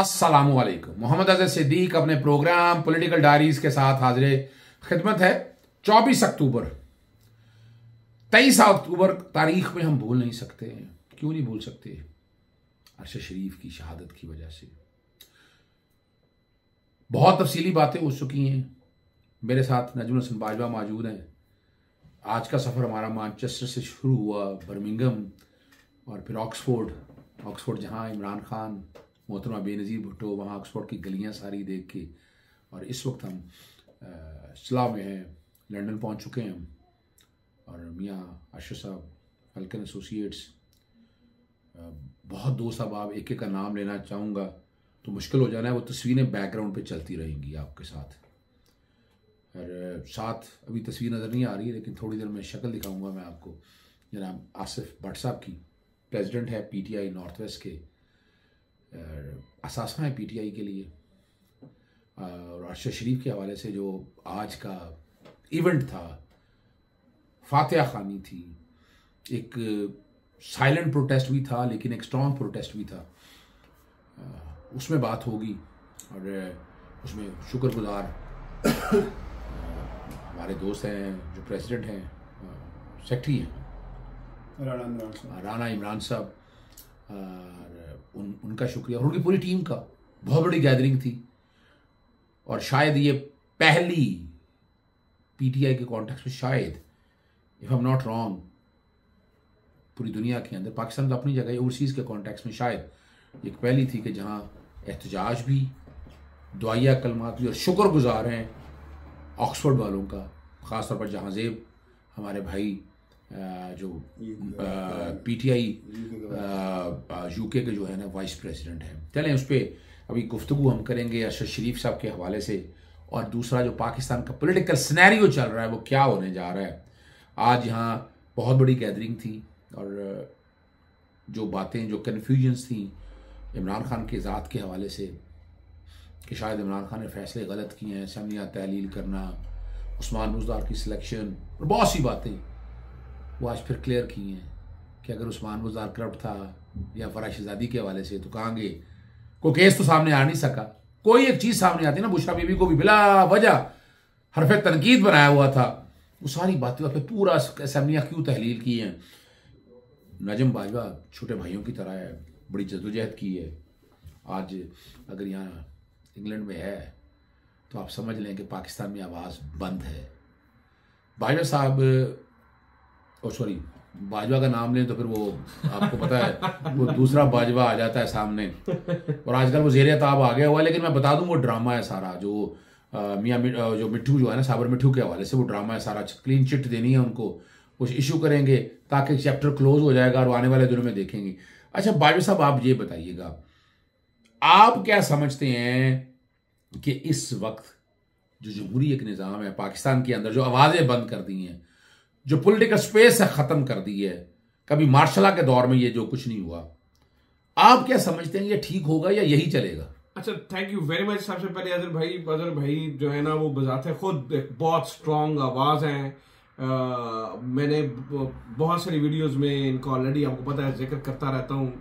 अस्सलामुअलैकुम। मोहम्मद अजहर सिद्दीक अपने programme political diaries के साथ हाजिर खिदमत है। 24 अक्टूबर 23 अक्टूबर तारीख में हम भूल नहीं सकते। क्यों नहीं भूल सकते? अरशद शरीफ की शहादत की वजह से बहुत तफसीली बातें हो चुकी हैं। मेरे साथ नजमुल हसन बाजवा मौजूद हैं। आज का सफ़र हमारा मैनचेस्टर से शुरू हुआ, बर्मिंघम और फिर ऑक्सफोर्ड जहाँ इमरान खान, मोहतरमा बेनज़ीर भुट्टो, वहाँ ऑक्सफोर्ड की गलियाँ सारी देख के, और इस वक्त हम इस्लाह में हैं, लंदन पहुँच चुके हैं हम। और मियाँ अरशद साहब, फल्कन एसोसिएट्स, बहुत दोस्त। अब एक एक का नाम लेना चाहूँगा तो मुश्किल हो जाना है। वो तस्वीरें बैकग्राउंड पे चलती रहेंगी आपके साथ। और साथ अभी तस्वीर नज़र नहीं आ रही है, लेकिन थोड़ी देर में शक्ल दिखाऊंगा मैं आपको। जनाब आसिफ भट्ट साहब की, प्रेसिडेंट है पीटीआई नॉर्थ वेस्ट के, असासा है पीटीआई के लिए। और अरशद शरीफ के हवाले से जो आज का इवेंट था, फातिहा खानी थी, एक साइलेंट प्रोटेस्ट भी था लेकिन एक स्ट्रॉन्ग प्रोटेस्ट भी था। उसमें बात होगी और उसमें शुक्रगुजार हमारे दोस्त हैं जो प्रेसिडेंट हैं, सेक्रेटरी हैं राना इमरान साहब, उनका शुक्रिया और उनकी पूरी टीम का। बहुत बड़ी गैदरिंग थी और शायद ये पहली पीटीआई के कॉन्टेक्स्ट में, शायद if I am not wrong, पूरी दुनिया के अंदर, पाकिस्तान तो अपनी जगह, ओवरसीज़ के कॉन्टेक्स्ट में शायद एक पहली थी कि जहाँ एहतजाज भी, दुआया कलमात भी और शुक्रगुजार हैं ऑक्सफोर्ड वालों का, ख़ास तौर पर जहांजेब हमारे भाई जो पीटीआई यूके के जो है ना वाइस प्रेसिडेंट हैं। चलें उस पर अभी गुफ्तगू हम करेंगे अरशद शरीफ साहब के हवाले से, और दूसरा जो पाकिस्तान का पॉलिटिकल सिनेरियो चल रहा है वो क्या होने जा रहा है। आज यहाँ बहुत बड़ी गैदरिंग थी और जो बातें, जो कन्फ्यूजन्स थी इमरान खान के ज़ात के हवाले से कि शायद इमरान खान ने फैसले गलत किए हैं, असम्बलियाँ तहलील करना, उस्मान बुज़दार की सिलेक्शन और बहुत सी बातें वो आज फिर क्लियर की हैं कि अगर उस्मान बुज़दार करप्ट था या फराज शहज़ादी के हवाले से तो कहेंगे कोई केस तो सामने आ नहीं सका। कोई एक चीज़ सामने आती ना, बुशरा बीबी को भी बिला वजह हरफ तनकीद बनाया हुआ था, वो सारी बातें और फिर पूरा असम्बलियाँ क्यों तहलील की हैं। नजम बाजवा छोटे भाइयों की तरह है, बड़ी जद्दोजहद की है। आज अगर यहाँ इंग्लैंड में है तो आप समझ लें कि पाकिस्तान में आवाज़ बंद है। बाजवा साहब, सॉरी, बाजवा का नाम लें तो फिर वो आपको पता है वो दूसरा बाजवा आ जाता है सामने, और आजकल वो ज़ेर ताब आ गया हुआ है। लेकिन मैं बता दूं वो ड्रामा है सारा, जो मियाँ जो मिट्ठू जो है ना, साबर मिट्ठू के हवाले से वो ड्रामा है सारा। क्लीन चिट देनी है उनको, कुछ इशू करेंगे ताकि चैप्टर क्लोज हो जाएगा और आने वाले दिनों में देखेंगे। अच्छा बाजवा साहब, आप ये बताइएगा, आप क्या समझते हैं कि इस वक्त जो जमहूरी एक निज़ाम है पाकिस्तान के अंदर, जो आवाज़ें बंद कर दी हैं, जो पॉलिटिकल स्पेस है ख़त्म कर दी है, कभी मार्शल के दौर में ये जो कुछ नहीं हुआ, आप क्या समझते हैं ये ठीक होगा या यही चलेगा? अच्छा, थैंक यू वेरी मच। सबसे पहले अजहर भाई जो है ना वो बजाते खुद एक बहुत स्ट्रॉन्ग आवाज़ हैं। मैंने बहुत सारी वीडियोस में इनका ऑलरेडी आपको पता है जिक्र करता रहता हूँ।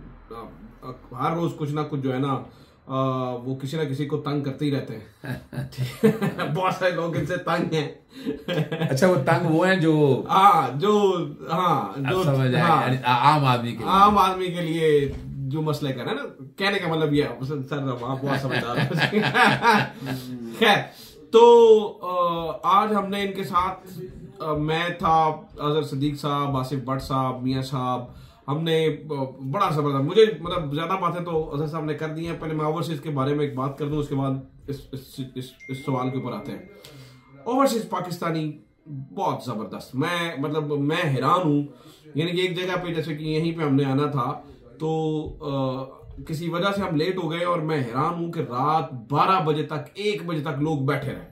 हर रोज कुछ ना कुछ जो है ना वो किसी ना किसी को तंग करते ही रहते हैं। बहुत सारे लोग इनसे तंग हैं। अच्छा, वो तंग वो हैं जो आम आदमी के लिए जो मसले कर रहे हैं ना, कहने का मतलब ये सर आप बहुत समझदार हैं। खैर, तो आज हमने इनके साथ, मैं था, अजहर सिद्दीक साहब, आसिफ भट्ट साहब, मियाँ साहब, हमने बड़ा जबरदस्त, मुझे मतलब ज्यादा बातें तो अजहर साहब ने कर दी हैं। पहले मैं ओवरसीज के बारे में एक बात कर दूं, उसके बाद इस सवाल के ऊपर आते हैं। ओवरसीज पाकिस्तानी बहुत जबरदस्त, मैं हैरान हूं। यानी कि एक जगह पे, जैसे कि यहीं पे हमने आना था तो किसी वजह से हम लेट हो गए, और मैं हैरान हूं कि रात 12 बजे तक, 1 बजे तक लोग बैठे रहे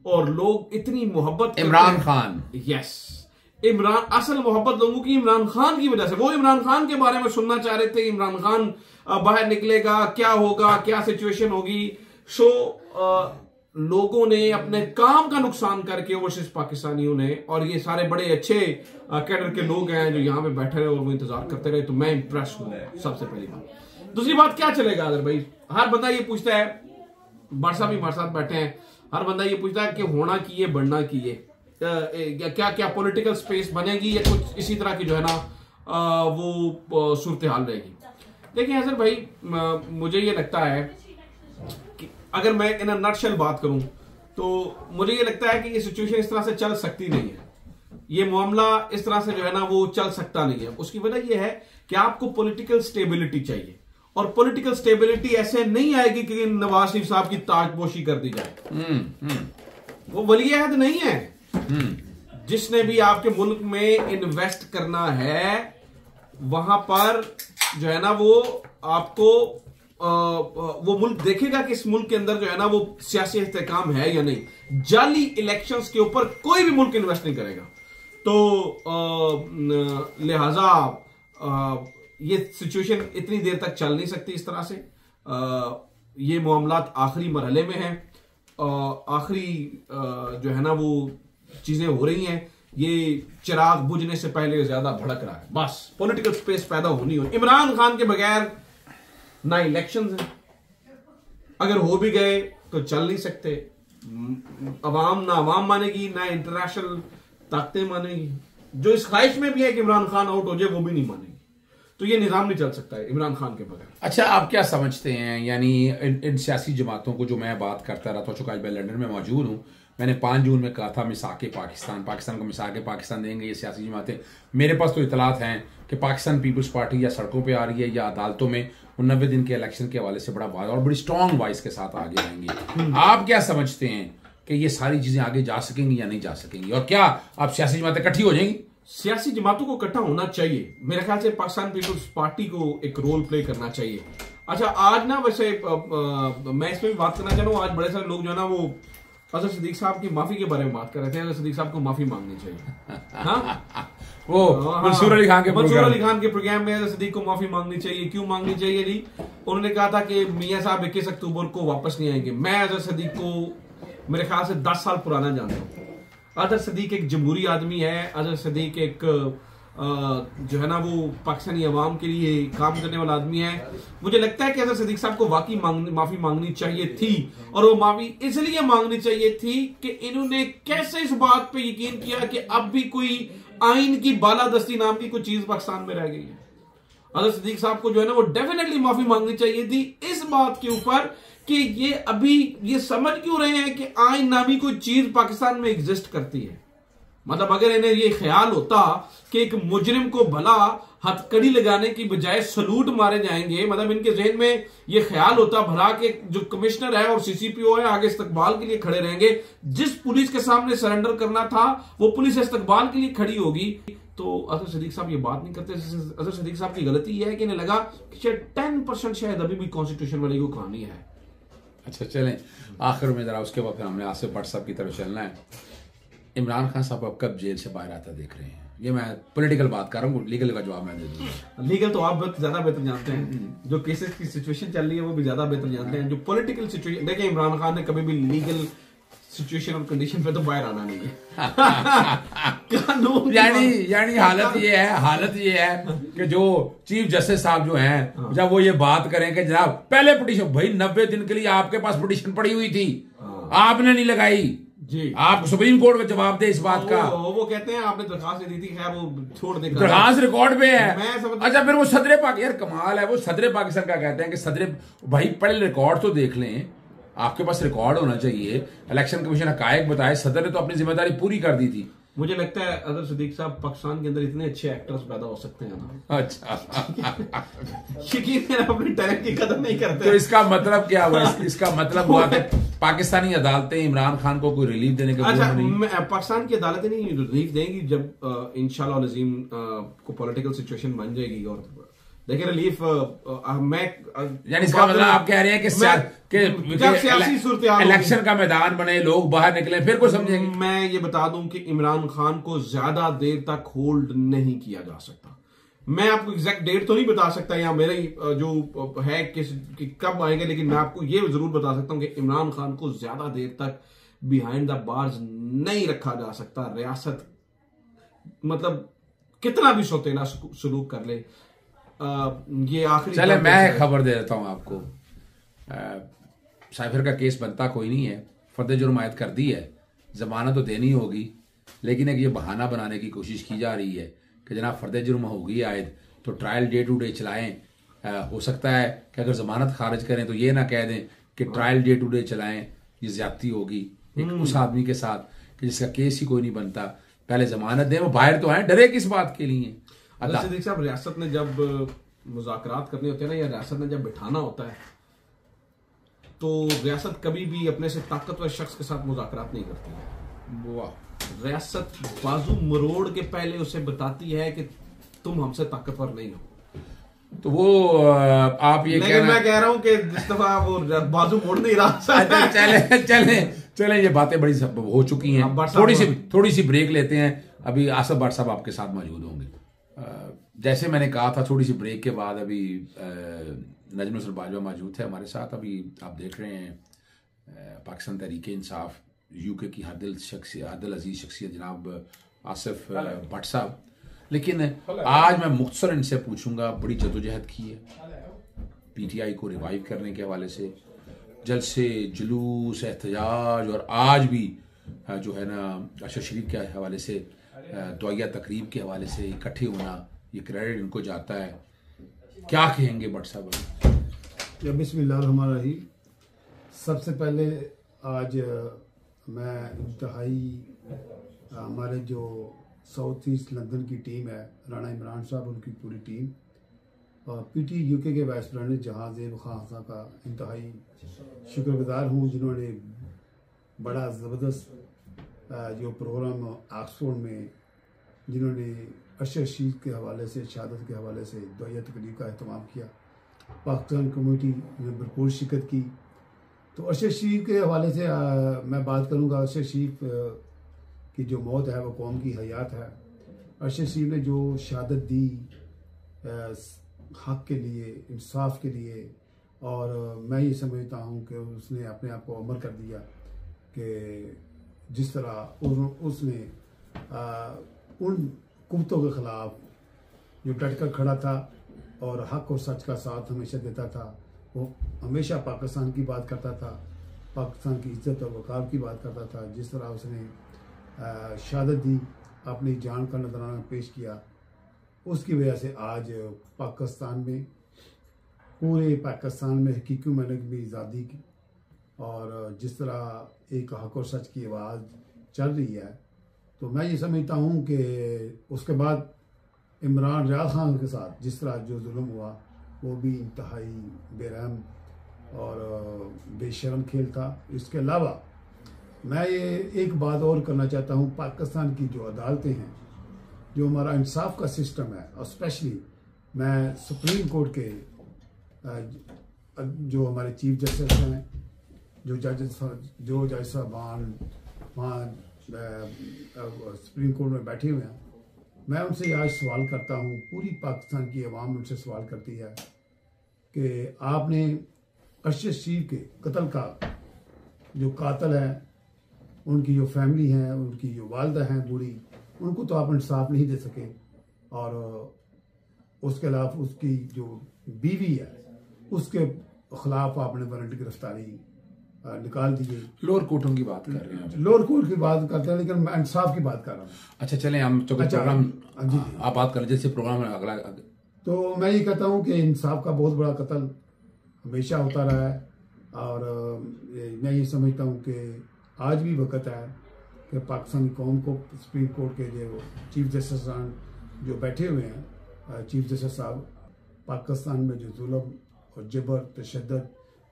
और लोग इतनी मोहब्बत, इमरान खान, यस, इमरान, असल मोहब्बत लोगों की इमरान खान की वजह से। वो इमरान खान के बारे में सुनना चाह रहे थे, इमरान खान बाहर निकलेगा, क्या होगा, क्या सिचुएशन होगी। सो लोगों ने अपने काम का नुकसान करके, ओवरसीज पाकिस्तानियों ने, और ये सारे बड़े अच्छे कैडर के लोग हैं जो यहाँ पे बैठे रहे और वो इंतजार करते रहे, तो मैं इंप्रेस हूँ सबसे पहली बात। दूसरी बात क्या चलेगा अगर भाई हर बंदा ये पूछता है, बार साहब भी हमारे साथ बैठे हैं, हर बंदा ये पूछता है कि होना की है, बढ़ना की है, क्या क्या पॉलिटिकल स्पेस बनेगी या कुछ इसी तरह की जो है ना वो सूरत हाल रहेगी। देखिए हजर भाई, मुझे ये लगता है कि अगर मैं इन नटशेल बात करूं तो मुझे ये लगता है कि ये सिचुएशन इस तरह से चल सकती नहीं है, ये मामला इस तरह से जो है ना वो चल सकता नहीं है। उसकी वजह ये है कि आपको पॉलिटिकल स्टेबिलिटी चाहिए, और पॉलिटिकल स्टेबिलिटी ऐसे नहीं आएगी कि नवाज शरीफ साहब की ताजपोशी कर दी जाए। वो वली अहद नहीं है। जिसने भी आपके मुल्क में इन्वेस्ट करना है वहां पर जो है ना वो आपको वो मुल्क देखेगा कि इस मुल्क के अंदर जो है ना वो सियासी इस्तेहकाम है या नहीं। जाली इलेक्शंस के ऊपर कोई भी मुल्क इन्वेस्ट नहीं करेगा। तो लिहाजा ये सिचुएशन इतनी देर तक चल नहीं सकती इस तरह से। ये मामलात आखिरी मरहले में है, आखिरी जो है ना वो चीजें हो रही हैं। ये चिराग बुझने से पहले ज्यादा भड़क रहा है। बस पॉलिटिकल स्पेस पैदा होनी हो। इमरान खान के बगैर ना इलेक्शंस हैं, अगर हो भी गए तो चल नहीं सकते। अवाम ना अवाम मानेगी ना इंटरनेशनल ताकतें मानेगी। जो इस ख्वाहिश में भी है कि इमरान खान आउट हो जाए वो भी नहीं मानेगी। तो ये निजाम नहीं चल सकता है इमरान खान के बगैर। अच्छा, आप क्या समझते हैं, यानी इन सियासी जमातों को जो मैं बात करता रहा था, चूंकि आज मैं लंदन में मौजूद हूँ, मैंने 5 जून में कहा था मिसाके पाकिस्तान को मिसाके पाकिस्तान देंगे ये सियासी जमातें। मेरे पास तो इतलात हैं कि पाकिस्तान पीपल्स पार्टी या सड़कों पे आ रही है या अदालतों में 90 दिन के इलेक्शन के हवाले से बड़ा वादा और बड़ी स्ट्रॉन्ग वॉइस के साथ आगे आएंगी। आप क्या समझते हैं कि ये सारी चीजें आगे जा सकेंगी या नहीं जा सकेंगी, और क्या आप सियासी जमातें इकट्ठी हो जाएंगी? सियासी जमातों को इकट्ठा होना चाहिए। मेरे ख्याल से पाकिस्तान पीपल्स पार्टी को एक रोल प्ले करना चाहिए। अच्छा, आज ना वैसे मैं इसमें भी बात करना चाह रहा हूँ। आज बड़े सारे लोग जो है ना वो अजहर सिद्दीक साहब की माफी के बारे में बात कर रहे थे। अजहर सिद्दीक साहब को माफी मांगनी चाहिए। हाँ? वो मंसूर अली खान के प्रोग्राम में अजहर सिद्दीक को माफी मांगनी चाहिए। क्यों मांगनी चाहिए जी? उन्होंने कहा था कि मियां साहब 21 अक्टूबर को वापस नहीं आएंगे। मैं अजहर सिद्दीक को मेरे ख्याल से 10 साल पुराना जानता हूँ। अजहर सिद्दीक एक जमहूरी आदमी है। अजहर सिद्दीक एक जो है ना वो पाकिस्तानी अवाम के लिए काम करने वाला आदमी है। मुझे लगता है कि अजहर सिद्दीक साहब को वाकई माफी मांगनी चाहिए थी, और वो माफी इसलिए मांगनी चाहिए थी कि इन्होंने कैसे इस बात पे यकीन किया कि अब भी कोई आइन की बालादस्ती नाम की कोई चीज पाकिस्तान में रह गई है। अजहर सिद्दीक साहब को जो है ना वो डेफिनेटली माफी मांगनी चाहिए थी इस बात के ऊपर कि ये अभी ये समझ क्यों रहे हैं कि आइन नामी कोई चीज पाकिस्तान में एग्जिस्ट करती है। मतलब अगर इन्हें ये ख्याल होता कि एक मुजरिम को भला हथकड़ी लगाने की बजाय सलूट मारे जाएंगे, मतलब इनके जहन में ये ख्याल होता भला कि जो कमिश्नर है और सीसीपीओ है आगे इस्तकबाल के लिए खड़े रहेंगे, जिस पुलिस के सामने सरेंडर करना था वो पुलिस इस्तकबाल के लिए खड़ी होगी। तो अजहर सिद्दीक साहब ये बात नहीं करते। अजहर सिद्दीक साहब की गलती यह है कि इन्हें लगा कि शायद 10% शायद अभी भी कॉन्स्टिट्यूशन वाली को कहानी है। अच्छा, चलें आखिर में जरा उसके बाद फिर हमने आसिफ भट्ट साहब की तरफ चलना है। इमरान खान साहब अब कब जेल से बाहर आता देख रहे हैं? ये मैं पॉलिटिकल बात कर रहा हूँ, लीगल का जवाब मैं दे दूंगा। लीगल तो आप ज्यादा बेहतर जानते हैं, जो केसेस की सिचुएशन चल रही है वो भी ज्यादा बेहतर जानते हैं। जो पॉलिटिकल सिचुएशन, देखिए इमरान खान ने कभी भी लीगल सिचुएशन और कंडीशन पे तो बाहर आना नहीं है। कानून यानी हालत ये है कि जो चीफ जस्टिस साहब जो हैं जब वो ये बात करें कि जनाब पहले पिटीशन, भाई 90 दिन के लिए आपके पास पिटीशन पड़ी हुई थी, आपने नहीं लगाई जी, आप सुप्रीम कोर्ट में जवाब दे इस बात का। वो कहते हैं आपने दरखास्त दी थी, खैर वो छोड़ दे, दरखास्त रिकॉर्ड पे है। अच्छा, फिर वो सदर पाकिस्तान, यार कमाल है, वो सदर पाकिस्तान का कहते हैं कि सदर भाई पहले रिकॉर्ड तो देख लें, आपके पास रिकॉर्ड होना चाहिए। इलेक्शन कमीशन हकायक बताए, सदर ने तो अपनी जिम्मेदारी पूरी कर दी थी। मुझे लगता है अजहर सिद्दीक साहब पाकिस्तान के अंदर इतने अच्छे एक्टर्स पैदा हो सकते हैं ना। अच्छा यकीन अपने टैलेंट की कदर नहीं करते। तो इसका मतलब क्या हुआ? इसका मतलब हुआ कि पाकिस्तानी अदालतें इमरान खान को कोई रिलीफ देने के पाकिस्तान की अदालतें नहीं रिलीफ देंगी जब इंशाल्लाह नजीम को पॉलिटिकल सिचुएशन बन जाएगी। और देखिए रिलीफ यानी इसका मतलब आप कह रहे हैं कि सियासी सूरत इलेक्शन का मैदान बने, लोग बाहर निकले, फिर को समझेंगे। मैं ये बता दूं कि इमरान खान को ज्यादा देर तक होल्ड नहीं किया जा सकता। मैं आपको एग्जैक्ट डेट तो नहीं बता सकता या मेरे जो है कि कब आएंगे, लेकिन मैं आपको ये जरूर बता सकता हूं कि इमरान खान को ज्यादा देर तक बिहाइंड द बार्स नहीं रखा जा सकता। रियासत मतलब कितना भी सौतेला सलूक कर ले, ये आखिरी चले मैं खबर दे देता हूं आपको। साइफर का केस बनता कोई नहीं है, फर्द जुर्म आयद कर दी है, जमानत तो देनी होगी, लेकिन एक ये बहाना बनाने की कोशिश की जा रही है कि जनाब फर्द जुर्म होगी आयद तो ट्रायल डे टू डे चलाएं। हो सकता है कि अगर जमानत खारिज करें तो ये ना कह दें कि ट्रायल डे टू डे चलाएं, ये ज्यादती होगी एक उस आदमी के साथ कि जिसका केस ही कोई नहीं बनता। पहले जमानत दें, वो बाहर तो आए, डरे किस बात के लिए। सिद्दीक साहब, रियासत ने जब मुज़ाकरात करने होते हैं ना, या रियासत ने जब बिठाना होता है, तो रियासत कभी भी अपने से ताकतवर शख्स के साथ मुज़ाकरात नहीं करती है। वाह। रियासत बाजू मरोड़ के पहले उसे बताती है कि तुम हमसे ताकतवर नहीं हो। तो वो आप ये लेकिन मैं कह रहा हूं कि जिस दफा वो बाजू मोड़ नहीं रहा। चले ये बातें बड़ी हो चुकी हैं, थोड़ी सी ब्रेक लेते हैं। अभी आसफ भट्ट साहब आपके साथ मौजूद होंगे। जैसे मैंने कहा था, थोड़ी सी ब्रेक के बाद अभी नजम नसर बाजवा मौजूद थे हमारे साथ। अभी आप देख रहे हैं पाकिस्तान तहरीक इंसाफ यूके की हरदिल अजीज शख्सियत जनाब आसिफ भट्ट साहब। लेकिन आज मैं मुख्तसर इनसे पूछूंगा, बड़ी जदोजहद की है पीटीआई को रिवाइव करने के हवाले से, जलसे जुलूस एहतजाज, और आज भी जो है ना अशर शरीफ के हवाले से दुआया तकरीब के हवाले से इकट्ठे होना, ये क्रेडिट इनको जाता है। क्या कहेंगे भट्ट साहब? बिस्मिल्लाहिर्रहमानिर्रहीम। सबसे पहले आज मैं इंतहाई हमारे जो साउथ ईस्ट लंदन की टीम है, राणा इमरान साहब उनकी पूरी टीम, और पीटी यूके के वाइस प्रेसिडेंट जहां ज़ेब खान साहब का इंतहाई शुक्रगुजार हूँ, जिन्होंने बड़ा ज़बरदस्त जो प्रोग्राम ऑक्सफोर्ड में जिन्होंने अशर शरीफ के हवाले से, शहादत के हवाले से दुआया तकरीब का अहतमाम किया। पाकिस्तान कम्युनिटी ने भरपूर शिरकत की। तो अशर शरीफ के हवाले से मैं बात करूँगा। अशर शरीफ की जो मौत है वो कौम की हयात है। अशर शरीफ ने जो शहादत दी हक़ के लिए, इंसाफ के लिए, और मैं ये समझता हूँ कि उसने अपने आप को अमर कर दिया कि जिस तरह उसने उन कुव्वतों के ख़िलाफ़ जो डट कर खड़ा था और हक़ और सच का साथ हमेशा देता था, वो हमेशा पाकिस्तान की बात करता था, पाकिस्तान की इज़्ज़त और वक़ार की बात करता था। जिस तरह उसने शहादत दी, अपनी जान का नजराना पेश किया, उसकी वजह से आज पाकिस्तान में, पूरे पाकिस्तान में हकीकी मैंने भी आज़ादी की, और जिस तरह एक हक़ और सच की आवाज़ चल रही है, तो मैं ये समझता हूँ कि उसके बाद इमरान खान के साथ जिस तरह जो जुल्म हुआ, वो भी इंतहाई बेरहम और बेशर्म खेल था। इसके अलावा मैं ये एक बात और करना चाहता हूँ, पाकिस्तान की जो अदालतें हैं, जो हमारा इंसाफ का सिस्टम है, और स्पेशली मैं सुप्रीम कोर्ट के जो हमारे चीफ जस्टिस हैं, जो जज साहबान वहाँ सुप्रीम कोर्ट में बैठे हुए हैं, मैं उनसे आज सवाल करता हूँ, पूरी पाकिस्तान की आवाम उनसे सवाल करती है कि आपने अशर शरीफ के कत्ल का जो कातिल है, उनकी जो फैमिली है, उनकी जो वालदा हैं बूढ़ी, उनको तो आप इंसाफ नहीं दे सके, और उसके अलावा उसकी जो बीवी है उसके खिलाफ आपने वारंट गिरफ्तारी निकाल दिए। लोअर कोर्टों की बात कर रहे हैं, लोअर कोर्ट की बात करते हैं, लेकिन मैं इंसाफ की बात कर रहा हूँ। अच्छा चलें हम तो प्रोग्राम आप बात करें, जैसे प्रोग्राम अगला। तो मैं ये कहता हूँ कि इंसाफ का बहुत बड़ा कत्ल हमेशा होता रहा है, और मैं ये समझता हूँ कि आज भी वक्त है कि पाकिस्तानी कौम को सुप्रीम कोर्ट के जो चीफ जस्टिस जो बैठे हुए हैं, चीफ जस्टिस साहब, पाकिस्तान में जो जुल्म और जबर तशद्दुद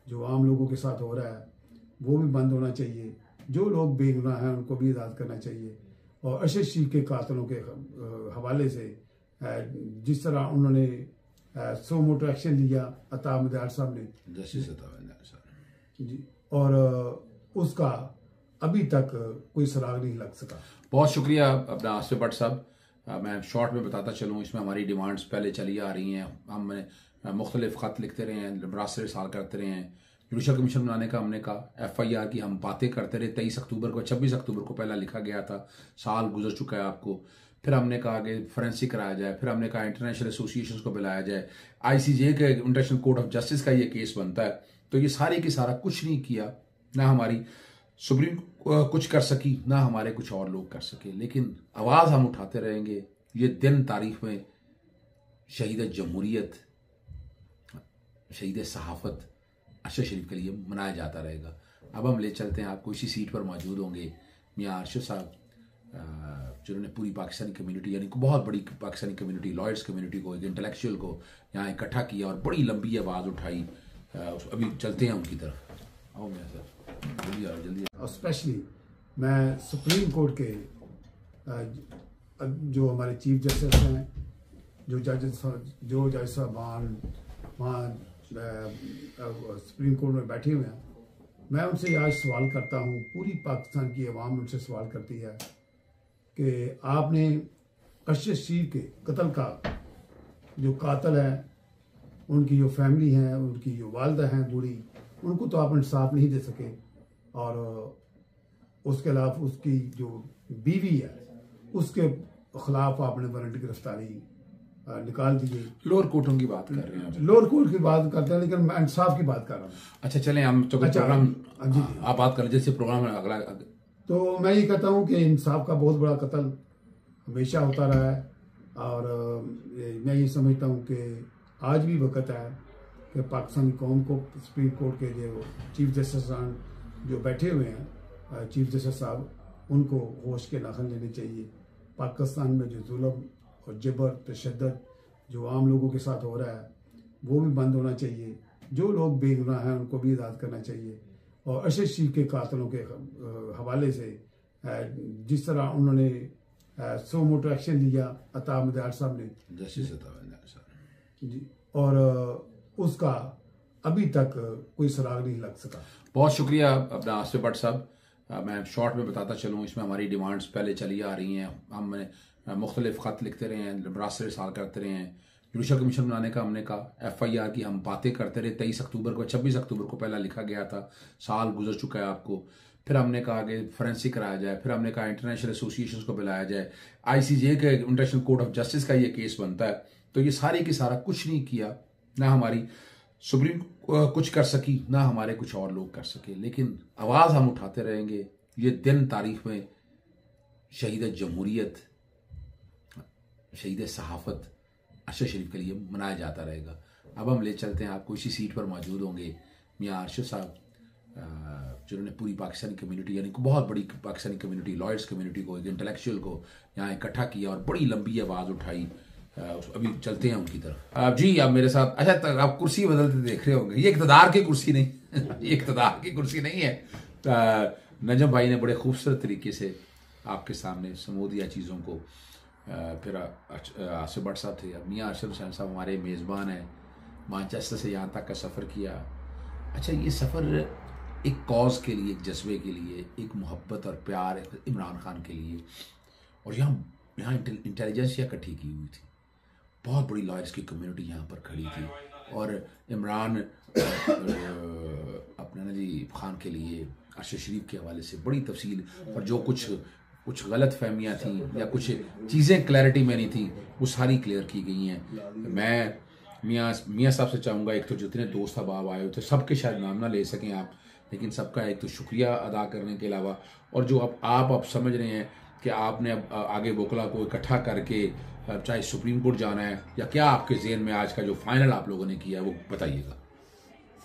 जो आम लोगों के साथ हो रहा है, वो भी बंद होना चाहिए। जो लोग बेगुनाह हैं उनको भी आज़ाद करना चाहिए। और अशर शरीफ के कातलों के हवाले से जिस तरह उन्होंने सो मोटो एक्शन लिया अता मदार साहब ने, जी, और उसका अभी तक कोई सुराग नहीं लग सका। बहुत शुक्रिया अपना आसिफ भट्ट साहब। मैं शॉर्ट में बताता चलूँ, इसमें हमारी डिमांड्स पहले चली आ रही हैं। हम मुख्तलिफ ख़त लिखते रहे हैं, रास्ते साल करते रहे हैं, जुडिशल कमीशन बनाने का हमने कहा, FIR की हम बातें करते रहे। 23 अक्टूबर को 26 अक्टूबर को पहला लिखा गया था, साल गुजर चुका है आपको। फिर हमने कहा कि फोरेंसिक कराया जाए, फिर हमने कहा इंटरनेशनल एसोसिएशन को बुलाया जाए, ICJ के इंटरनेशनल कोर्ट ऑफ जस्टिस का ये केस बनता है। तो ये सारे की सारा कुछ नहीं किया, ना हमारी सुप्रीम कुछ कर सकी, ना हमारे कुछ और लोग कर सके, लेकिन आवाज़ हम उठाते रहेंगे। ये दिन तारीख में शहीद जमहूरियत, शहीद सहाफ़त अरशद शरीफ के लिए मनाया जाता रहेगा। अब हम ले चलते हैं, आपको इसी सीट पर मौजूद होंगे मियाँ अरशद साहब, जिन्होंने पूरी पाकिस्तानी कम्युनिटी, यानी बहुत बड़ी पाकिस्तानी कम्युनिटी, लॉयर्स कम्युनिटी को, एक इंटेलेक्चुअल को यहाँ इकट्ठा किया और बड़ी लंबी आवाज़ उठाई। अभी चलते हैं उनकी तरफ। आओ मियाँ साहब, जल्दी आओ, जल्दी। और स्पेशली मैं सुप्रीम कोर्ट के जो हमारे चीफ जस्टिस हैं, जो जज साहबान वहाँ सुप्रीम कोर्ट में बैठे हुए हैं, मैं उनसे आज सवाल करता हूँ, पूरी पाकिस्तान की आवाम उनसे सवाल करती है कि आपने अरशद शरीफ के कत्ल का जो कातिल है, उनकी जो फैमिली है, उनकी जो वालदा हैं बूढ़ी, उनको तो आप इंसाफ नहीं दे सके, और उसके अलावा उसकी जो बीवी है उसके खिलाफ आपने वारंट गिरफ्तारी निकाल दिए। लोअर कोर्टों की बात कर रहे हैं, लोअर कोर्ट की बात करते हैं, लेकिन मैं इंसाफ की बात कर रहा हूँ। अच्छा चलें, हम तो प्रोग्राम आप बात करें, जैसे प्रोग्राम अगला। तो मैं ये कहता हूँ कि इंसाफ का बहुत बड़ा कत्ल हमेशा होता रहा है, और मैं ये समझता हूँ कि आज भी वक्त है कि पाकिस्तानी कौम को सुप्रीम कोर्ट के जो चीफ जस्टिस जो बैठे हुए हैं, चीफ जस्टिस साहब, उनको होश के नाखन लेने चाहिए। पाकिस्तान में जो जुल्म और जबर तशद्दुद जो आम लोगों के साथ हो रहा है, वो भी बंद होना चाहिए। जो लोग बेगुनाह हैं उनको भी आज़ाद करना चाहिए। और अरशद शरीफ के कातलों के हवाले से जिस तरह उन्होंने सो मोटो एक्शन लिया अता मदार साहब ने, जस्टिस जी, और उसका अभी तक कोई सुराग नहीं लग सका। बहुत शुक्रिया अपना आसिफ भट्ट साहब। मैं शॉर्ट में बताता चलूँ, इसमें हमारी डिमांड्स पहले चली आ रही हैं। हम मुख्तलिफ ख़त लिखते रहे हैं, रास्ते साल करते रहे हैं, जुडिशल कमीशन बनाने का हमने कहा, FIR की हम बातें करते रहे। 23 अक्टूबर को, 26 अक्टूबर को पहला लिखा गया था, साल गुजर चुका है आपको। फिर हमने कहा कि फोरेंसिक कराया जाए, फिर हमने कहा इंटरनेशनल एसोसिएशन को बुलाया जाए, ICJ के इंटरनेशनल कोर्ट ऑफ जस्टिस का ये केस बनता है। तो ये सारे की सारा कुछ नहीं किया, ना हमारी सुप्रीम कुछ कर सकी, ना हमारे कुछ और लोग कर सके, लेकिन आवाज़ हम उठाते रहेंगे। ये दिन तारीख में शहीद जमहूरियत, शहीद सहाफ़त अरशद शरीफ के लिए मनाया जाता रहेगा। अब हम ले चलते हैं, आपको इसी सीट पर मौजूद होंगे मियाँ अरशद साहब, जिन्होंने पूरी पाकिस्तानी कम्युनिटी, यानी बहुत बड़ी पाकिस्तानी कम्युनिटी, लॉयर्स कम्युनिटी को, एक इंटेलेक्चुअल को यहाँ इकट्ठा किया और बड़ी लंबी आवाज़ उठाई। अभी चलते हैं उनकी तरफ। जी आप मेरे साथ, अच्छा आप कुर्सी बदलते देख रहे होंगे, ये इक़्तिदार की कुर्सी नहीं ये इक़्तिदार की कुर्सी नहीं है। नजम भाई ने बड़े खूबसूरत तरीके से आपके सामने समो दिया चीज़ों को। फिर आसिफ भट्ट साहब थे, मियाँ अरशद साहब हमारे मेज़बान हैं, मानचेस्टर से यहाँ तक का सफ़र किया। अच्छा, ये सफ़र एक कॉज के लिए, एक जज्बे के लिए, एक मोहब्बत और प्यार इमरान खान के लिए, और यहाँ इंटेलिजेंसिया इकट्ठी की हुई थी, बहुत बड़ी लॉयर्स की कम्युनिटी यहाँ पर खड़ी थी, और इमरान अपने ना जी खान के लिए अरशद शरीफ के हवाले से बड़ी तफसील, और जो कुछ गलत फहमियाँ थी या कुछ चीज़ें क्लैरिटी में नहीं थी, वो सारी क्लियर की गई हैं। मैं मियाँ साहब से चाहूँगा, एक तो जितने दोस्त अहबाब आए हुए थे, सबके शायद नाम ना ले सकें आप, लेकिन सबका एक तो शुक्रिया अदा करने के अलावा, और जो आप समझ रहे हैं कि आपने अब आगे वकला को इकट्ठा करके चाहे सुप्रीम कोर्ट जाना है, या क्या आपके ज़हन में आज का जो फाइनल आप लोगों ने किया है वो बताइएगा।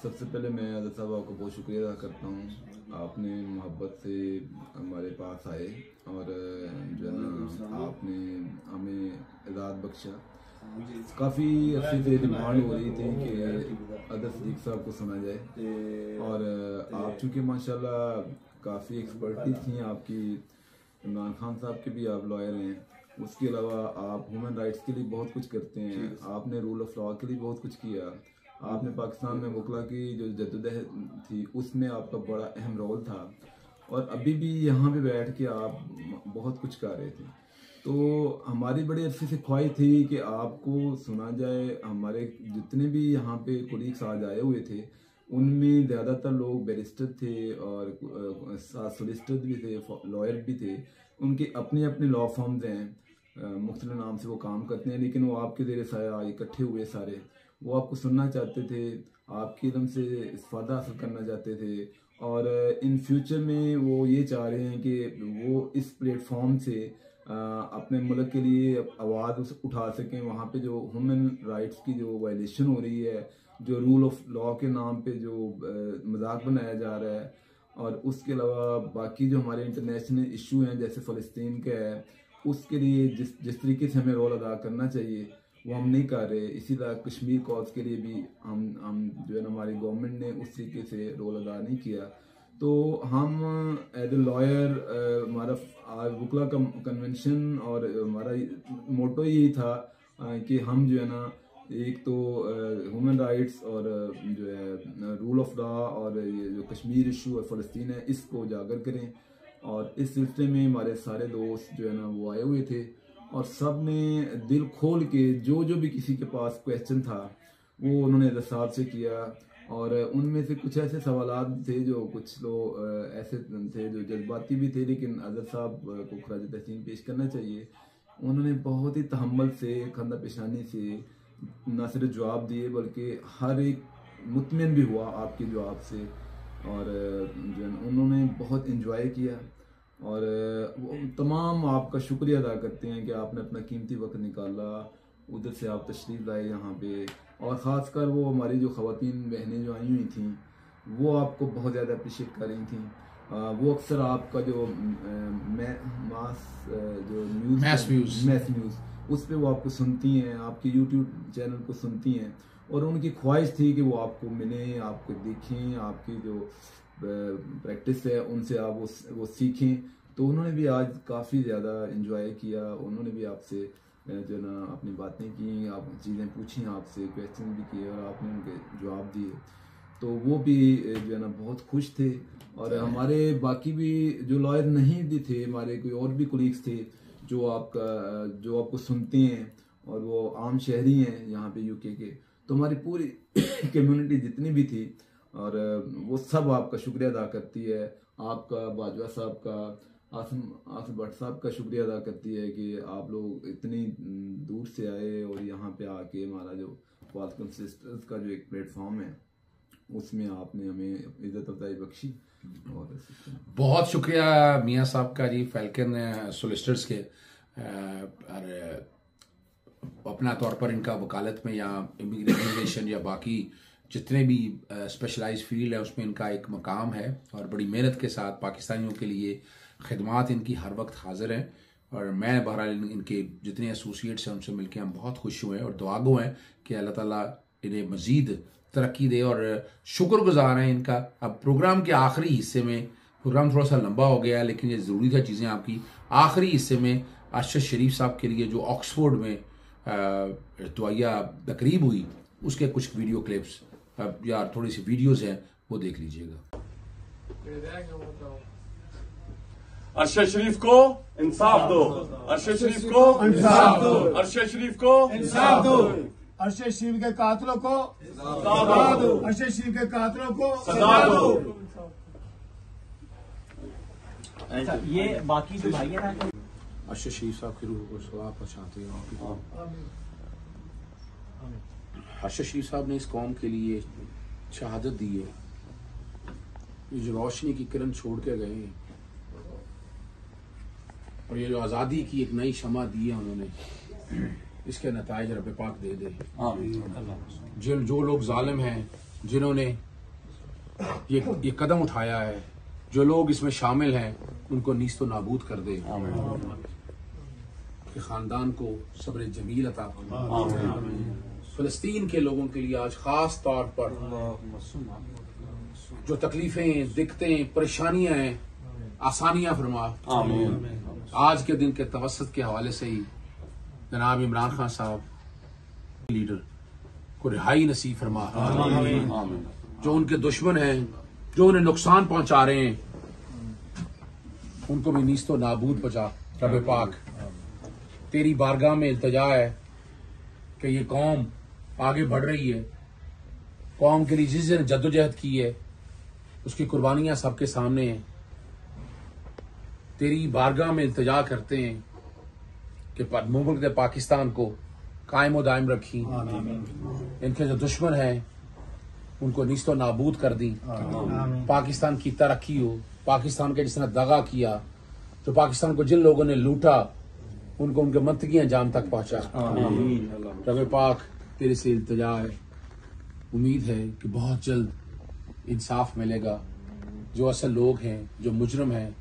सबसे पहले मैं आज़ाद साहब आपको बहुत शुक्रिया अदा करता हूँ, आपने मोहब्बत से हमारे पास आए और जो है ना आपने हमें इजाज़त बख्शा। काफ़ी अच्छी से डिमांड हो रही थी कि अदर सदीक साहब को सुना जाए, और आप चूँकि माशाल्लाह काफ़ी एक्सपर्टीज थी आपकी, इमरान खान साहब के भी आप लॉयर हैं, उसके अलावा आप ह्यूमन राइट्स के लिए बहुत कुछ करते हैं, आपने रूल ऑफ लॉ के लिए बहुत कुछ किया, आपने पाकिस्तान में वकला की जो जद्दोजहद थी उसमें आपका बड़ा अहम रोल था, और अभी भी यहाँ पे बैठ के आप बहुत कुछ कर रहे थे। तो हमारी बड़ी अच्छी से ख्वाहिश थी कि आपको सुना जाए। हमारे जितने भी यहाँ पे कोलीग्स आज आए हुए थे उनमें ज़्यादातर लोग बैरिस्टर थे और सोलिसिटर भी थे, लॉयर भी थे, उनके अपने अपने लॉ फॉर्म्स हैं, मुख्तलिफ नाम से वो काम करते हैं, लेकिन वो आपके ज़ेरे साया इकट्ठे हुए सारे, वो आपको सुनना चाहते थे, आपके इल्म से इस्फादा हासिल करना चाहते थे, और इन फ्यूचर में वो ये चाह रहे हैं कि वो इस प्लेटफॉर्म से अपने मुल्क के लिए आवाज़ उठा सकें। वहाँ पे जो ह्यूमन राइट्स की जो वायलेशन हो रही है, जो रूल ऑफ लॉ के नाम पे जो मजाक बनाया जा रहा है, और उसके अलावा बाकी जो हमारे इंटरनेशनल इशू हैं जैसे फ़लस्तीन का है, उसके लिए जिस तरीके से हमें रोल अदा करना चाहिए वो हम नहीं कर रहे। इसी तरह कश्मीर कॉज के लिए भी हम जो है ना, हमारी गवर्नमेंट ने उस तरीके से रोल अदा नहीं किया। तो हम एज ए लॉयर, हमारा आज वुकला कन्वेंशन और हमारा मोटो यही था कि हम जो है ना, एक तो ह्यूमन राइट्स और जो है रूल ऑफ लॉ और ये जो कश्मीर इशू और फ़लस्तीन है, इसको उजागर करें। और इस सिलसिले में हमारे सारे दोस्त जो है ना वो आए हुए थे, और सब ने दिल खोल के जो भी किसी के पास क्वेश्चन था वो उन्होंने अज़र साहब से किया। और उनमें से कुछ ऐसे सवालात थे जो कुछ लोग ऐसे थे जो जज्बाती भी थे, लेकिन अज़र साहब को खराज तहसीन पेश करना चाहिए। उन्होंने बहुत ही तहम्मुल से, खंदा पेशानी से न सिर्फ जवाब दिए बल्कि हर एक मुतमिन भी हुआ आपके जवाब से, और जो है उन्होंने बहुत इंजॉय किया। और वो तमाम आपका शुक्रिया अदा करते हैं कि आपने अपना कीमती वक्त निकाला, उधर से आप तशरीफ़ लाए यहाँ पे, और ख़ासकर वो हमारी जो ख़वातीन बहनें जो आई हुई थी वो आपको बहुत ज़्यादा अप्रिशिएट कर रही थी। वो अक्सर आपका जो मैस न्यूज़ उस पर वो आपको सुनती हैं, आपके यूट्यूब चैनल को सुनती हैं, और उनकी ख्वाहिश थी कि वो आपको मिलें, आपको देखें, आपकी जो प्रैक्टिस है उनसे आप वो सीखें। तो उन्होंने भी आज काफ़ी ज़्यादा इंजॉय किया। उन्होंने भी आपसे जो ना अपनी बातें की, आप चीज़ें पूछी, आपसे क्वेश्चन भी किए और आपने उनके जवाब दिए। तो वो भी जो है ना बहुत खुश थे। और हमारे बाकी भी जो लॉयर नहीं भी थे, हमारे कोई और भी कोलीग्स थे जो आपको सुनते हैं, और वो आम शहरी हैं यहाँ पे यूके के। तो हमारी पूरी कम्युनिटी जितनी भी थी, और वो सब आपका शुक्रिया अदा करती है। आपका, बाजवा साहब का, आसिम भट्ट साहब का शुक्रिया अदा करती है कि आप लोग इतनी दूर से आए और यहाँ पे आके हमारा जो फाल्कन सिस्टर्स का जो एक प्लेटफॉर्म है उसमें आपने हमें इज्जत अफजाई बख्शी। और बहुत शुक्रिया मियाँ साहब का जी, फाल्कन सोलिसिटर्स के। और अपना तौर पर इनका वकालत में या इमिग्रेशन या बाकी जितने भी स्पेशलाइज फील्ड है उसमें इनका एक मकाम है, और बड़ी मेहनत के साथ पाकिस्तानियों के लिए खिदमात इनकी हर वक्त हाजिर हैं। और मैं बहरहाल इनके जितने एसोसिएट्स हैं उनसे मिलकर हम बहुत खुश हुए हैं और दुआगो हैं कि अल्लाह ताला इन्हें मज़ीद तरक्की दे, और शुक्रगुजार हैं इनका। अब प्रोग्राम के आखिरी हिस्से में, प्रोग्राम थोड़ा सा लंबा हो गया है लेकिन ये ज़रूरी था चीज़ें आपकी, आखिरी हिस्से में अरशद शरीफ साहब के लिए जो ऑक्सफोर्ड में दुआया तकरीब हुई उसके कुछ वीडियो क्लिप्स या थोड़ी सी वीडियोस हैं वो देख लीजिएगा। अरशद शरीफ को इंसाफ दो, अरशद शरीफ को इंसाफ दो, अरशद शरीफ को इंसाफ दो, अरशद शरीफ के कातिलों को सजा दो, अरशद शरीफ के कातिलों को सजा दो। ये बाकी जो भाई है ना, अरशद शरीफ साहब की रूह को सलाम पहुंचाते हैं। अरशद शरीफ साहब ने इस कौम के लिए शहादत दी है, ये जो रोशनी की किरण छोड़ के गए हैं, और ये जो आज़ादी की एक नई शमा दी है उन्होंने, इसके नताइज रब पाक दे दे। जो लोग जालिम हैं, जिन्होंने ये कदम उठाया है, जो लोग इसमें शामिल हैं, उनको नीस्तो नाबूद कर दे। कि खानदान को सब्र जमील अता फरमा। फ़लस्तीन के लोगों के लिए आज खास तौर पर जो तकलीफें, दिक्कतें, परेशानियां हैं, आसानियां फरमा। आज के दिन के तवस्सुत के हवाले से ही जनाब इमरान खान साहब लीडर को रिहाई नसीब फरमा। जो उनके दुश्मन हैं, जो उन्हें नुकसान पहुंचा रहे हैं, उनको भी नीस्तो नाबूद पहुंचा। रब पाक तेरी बारगाह में इल्तिजा है कि ये कौम आगे बढ़ रही है, कौम के लिए जिसने जद्दोजहद की है उसकी कुर्बानियां सबके सामने हैं। तेरी बारगाह में इल्तिजा करते हैं कि मुल्क ने पाकिस्तान को कायम दायम रखी, इनके जो दुश्मन हैं उनको नीस्तो नाबूद कर दी, पाकिस्तान की तरक्की हो, पाकिस्तान के जिसने दगा किया, जो पाकिस्तान को जिन लोगों ने लूटा उनको उनके मंतकी अंजाम तक पहुंचा। रब पाक तेरे से इल्तिजा है, उम्मीद है कि बहुत जल्द इंसाफ मिलेगा, जो असल लोग हैं, जो मुजरम हैं,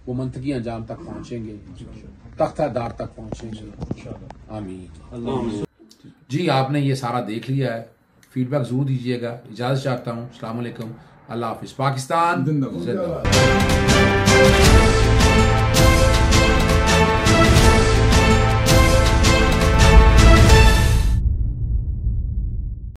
वो मंतकी अंजाम तक पहुंचेंगे, तख्तादार तक पहुंचेंगे। आमीन। जी, आपने ये सारा देख लिया है, फीडबैक जरूर दीजिएगा। इजाजत चाहता हूँ। अस्सलाम वालेकुम, अल्लाह हाफिज। पाकिस्तान जिंदाबाद।